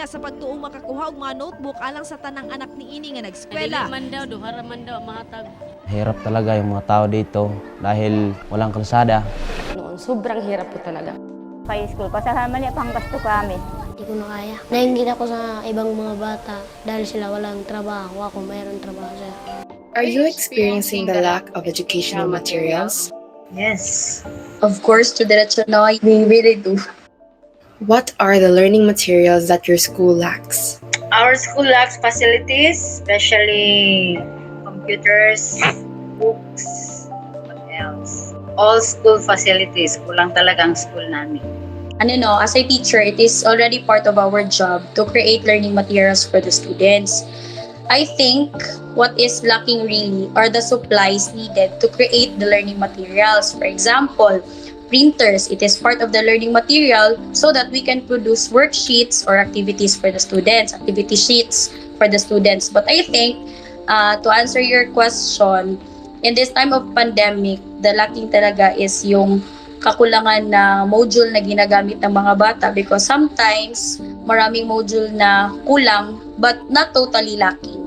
sa pagtuong makakuha og mga notebook alang sa tanang anak niini nga Dili nag-eskwela. man daw, duhara man daw mahatag. Hirap talaga yung mga tao dito dahil walang kalsada. Noon, sobrang hirap po talaga. High school, pasalamat niya pang gasto kami. Hindi ko na kaya. Nainggit ako sa ibang mga bata dahil sila walang trabaho. Ako mayroon trabaho sila. Are you experiencing the lack of educational materials? Yes. Of course, to Diretso Noy, we really do. What are the learning materials that your school lacks? Our school lacks facilities, especially computers, books, what else? All school facilities. Kulang talaga ang school namin. As a teacher, it is already part of our job to create learning materials for the students. I think what is lacking really are the supplies needed to create the learning materials. For example, printers, it is part of the learning material so that we can produce worksheets or activities for the students, activity sheets for the students. But I think, to answer your question, in this time of pandemic, the lacking talaga is yung kakulangan na module na ginagamit ng mga bata because sometimes maraming module na kulang but not totally lacking.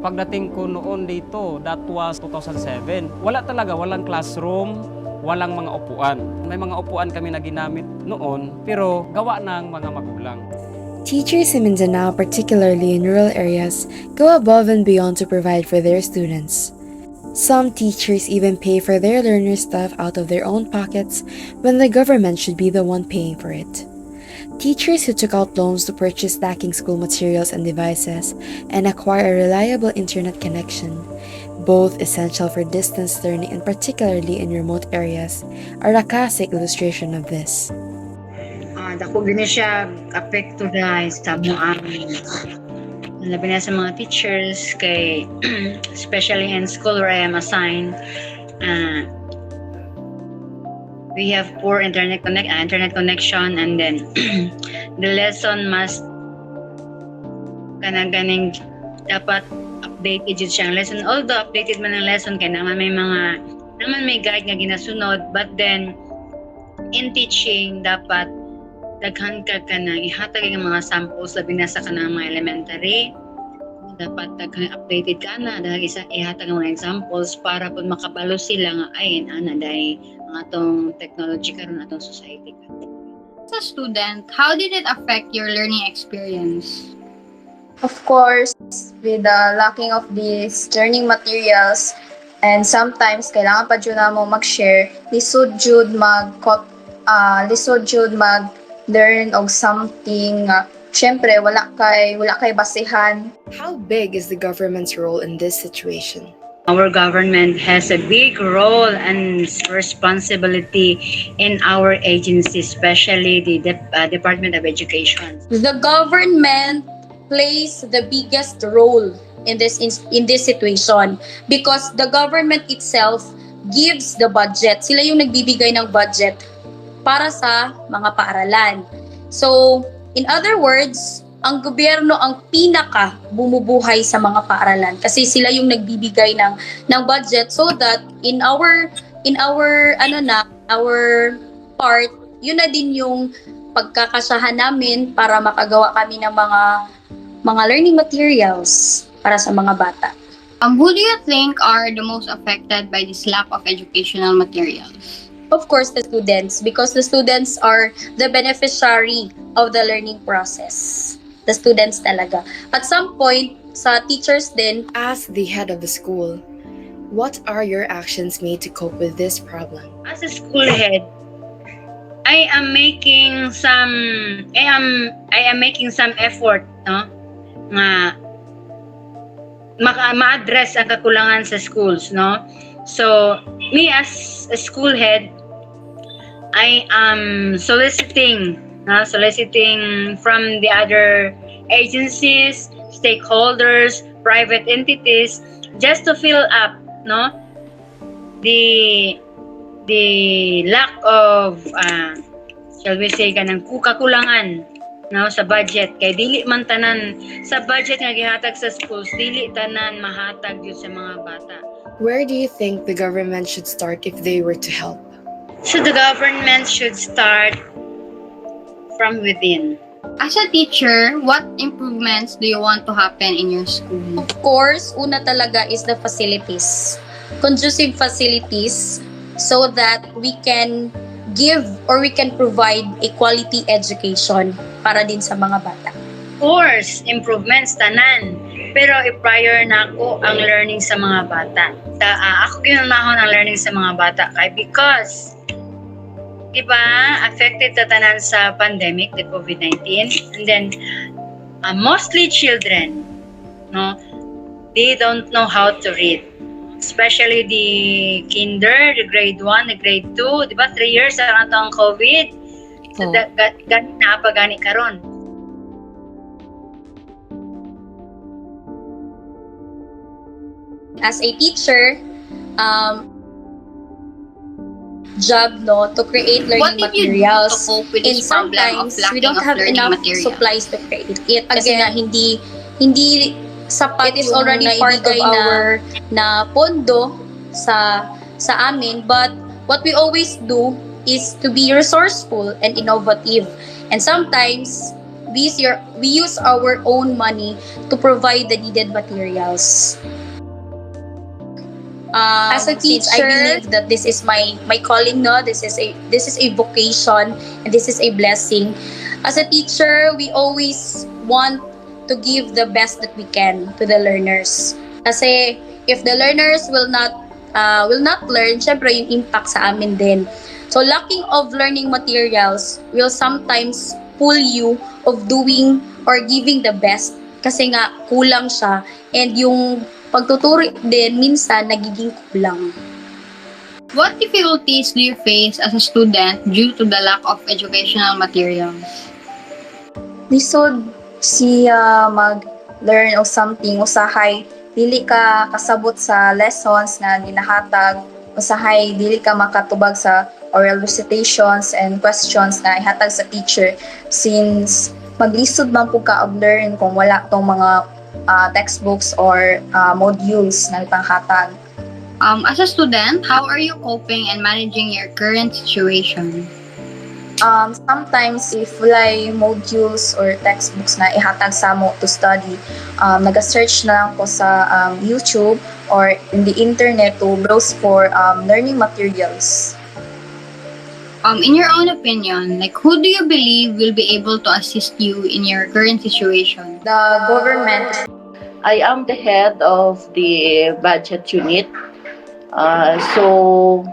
Pagdating ko noon dito, that was 2007, walang classroom, walang mga upuan. May mga upuan kami na ginamit noon, pero gawa ng mga magulang. Teachers in Mindanao, particularly in rural areas, go above and beyond to provide for their students. Some teachers even pay for their learner stuff out of their own pockets when the government should be the one paying for it. Teachers who took out loans to purchase lacking school materials and devices and acquire a reliable internet connection, both essential for distance learning and particularly in remote areas, are a classic illustration of this. Dako din siya apekto guys sa mga labi na sa mga teachers kay especially in school where I am assigned. We have poor internet connection, and then the lesson must ganing dapat updated yun siyang lesson. Although updated man ang lesson kaya naman may guide nga ginasunod, but then in teaching dapat daghan ka na ihatag ang mga samples labi na sa kanang mga elementary. Dapat daghan updated ka na dahil ihatag ang mga examples para pud makabalo sila nga ay dahil ang atong technology karon atong society. As a student, how did it affect your learning experience? Of course, with the lacking of these learning materials and sometimes kailangan pa jud namo mag-share, lisod jud mag-learn og something. Syempre wala kay basihan. How big is the government's role in this situation? Our government has a big role and responsibility in our agency, especially the Department of Education. The government plays the biggest role in this situation because the government itself gives the budget. Sila yung nagbibigay ng budget para sa mga paaralan. So, in other words, ang gobyerno ang pinaka bumubuhay sa mga paaralan kasi sila yung nagbibigay ng budget so that in our part, yun na din yung pagkakasahan namin para makagawa kami ng mga learning materials para sa mga bata. Who do you think are the most affected by this lack of educational materials? Of course, the students, because the students are the beneficiary of the learning process. The students talaga. At some point, sa teachers din. As the head of the school, what are your actions made to cope with this problem? As a school head, I am making some effort, no? Ma-address ang kakulangan sa schools, no? So, me as a school head, I am soliciting from the other agencies, stakeholders, private entities, just to fill up, no, the lack of, shall we say, kanang kakulangan, no, sa budget. Kay dili man tanan sa budget nga gihatag sa schools, dili tanan mahatag yun sa mga bata. Where do you think the government should start if they were to help? So the government should start from within. As a teacher, what improvements do you want to happen in your school? Of course, una talaga is the facilities. Conducive facilities so that we can give or we can provide a quality education para din sa mga bata. Of course, improvements tanan. Pero i-prior na ako ang learning sa mga bata. Ako ginunahon ang learning sa mga bata kay because diba, affected na tanan sa pandemic, the COVID-19, and then mostly children, no, they don't know how to read. Especially the kinder, the grade 1, the grade 2, diba, 3 years na ang COVID. So, gani na pa gani karon. As a teacher, job to create learning What did you do to materials, cope with and this problem of sometimes we lacking don't of have learning enough materials? supplies to create it kasi nga hindi sapat. It is already part of our na pondo sa amin, but what we always do is to be resourceful and innovative, and sometimes we use our own money to provide the needed materials. As a teacher, I believe that this is my calling. No, this is a vocation, and this is a blessing. As a teacher, we always want to give the best that we can to the learners. Kasi if the learners will not learn, syempre yung impact sa amin din. So lacking of learning materials will sometimes pull you of doing or giving the best kasi nga kulang siya, and yung pagtuturo din minsan nagiging kulang. What difficulties do you face as a student due to the lack of educational materials? Lisod siya mag-learn of something, usahay dili ka kasabot sa lessons nga ginahatag, usahay dili ka makatubag sa oral recitations and questions na ihatag sa teacher, since maglisod man po ka og learn kung wala tong mga textbooks or modules na ipanghatag. As a student, how are you coping and managing your current situation? Sometimes if walay modules or textbooks na ihatag sa mo to study, nag-search na lang ko sa YouTube or in the internet to browse for learning materials. In your own opinion, who do you believe will be able to assist you in your current situation? The government. I am the head of the budget unit. So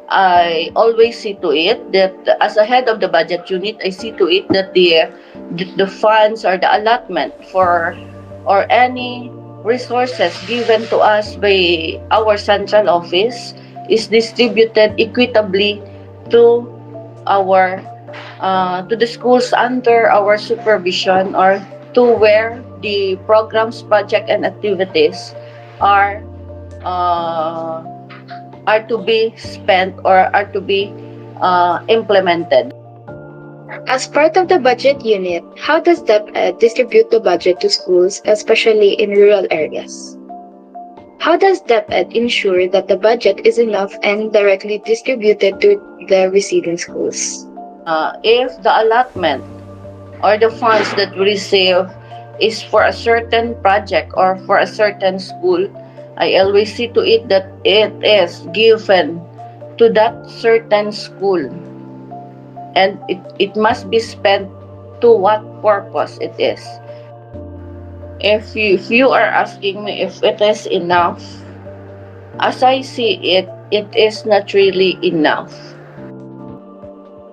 I always see to it that as a head of the budget unit, I see to it that the funds or the allotment for or any resources given to us by our central office is distributed equitably to the schools under our supervision, or to where the programs, project, and activities are to be spent or are to be implemented. As part of the budget unit, how does DepEd distribute the budget to schools, especially in rural areas? How does DepEd ensure that the budget is enough and directly distributed to the receiving schools? If the allotment or the funds that we receive is for a certain project or for a certain school, I always see to it that it is given to that certain school, and it must be spent to what purpose it is. If you are asking me if it is enough, as I see it, it is not really enough.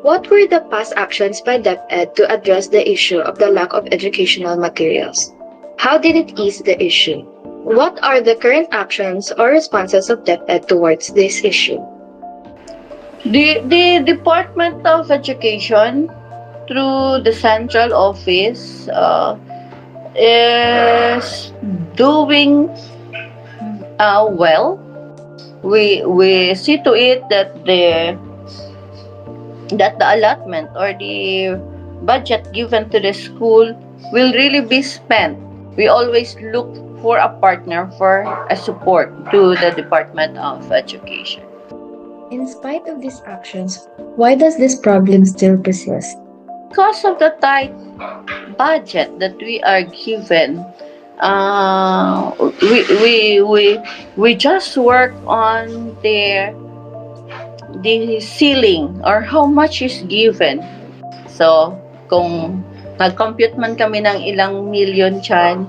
What were the past actions by DepEd to address the issue of the lack of educational materials? How did it ease the issue? What are the current actions or responses of DepEd towards this issue? The Department of Education, through the central office, is doing well. We see to it that the allotment or the budget given to the school will really be spent. We always look for a partner for a support to the Department of Education. In spite of these actions, why does this problem still persist? because of the tight budget that we are given, we just work on the ceiling or how much is given. So, kung nag-compute man kami ng ilang million dyan,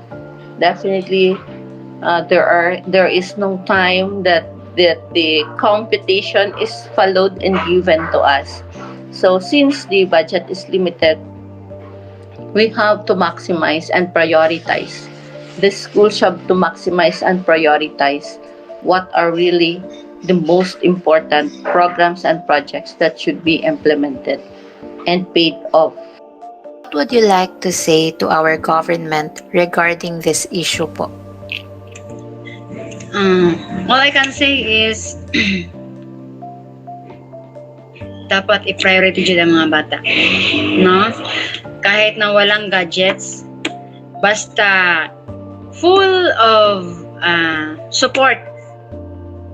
definitely there is no time that the computation is followed and given to us. So, since the budget is limited, we have to maximize and prioritize. The schools have to maximize and prioritize what are really the most important programs and projects that should be implemented and paid off. What would you like to say to our government regarding this issue po? All I can say is dapat i-priority dyan ang mga bata. No? Kahit na walang gadgets, basta full of support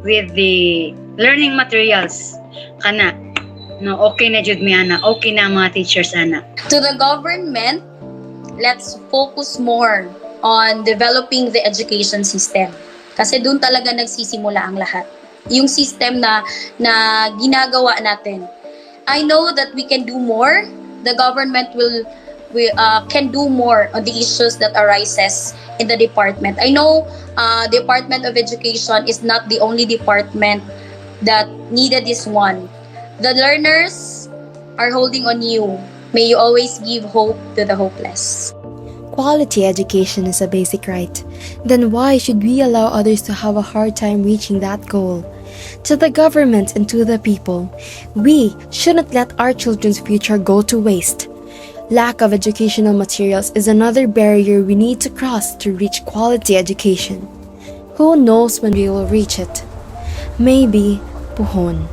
with the learning materials kana. No, okay na jud mi ana, okay na ang mga teachers ana. To the government, let's focus more on developing the education system. Kasi doon talaga nagsisimula ang lahat. Yung system na ginagawa natin. I know that we can do more. The government can do more on the issues that arises in the department. I know Department of Education is not the only department that needed this one. The learners are holding on you. May you always give hope to the hopeless. Quality education is a basic right. Then why should we allow others to have a hard time reaching that goal? To the government and to the people, we shouldn't let our children's future go to waste. Lack of educational materials is another barrier we need to cross to reach quality education. Who knows when we will reach it? Maybe Puhon.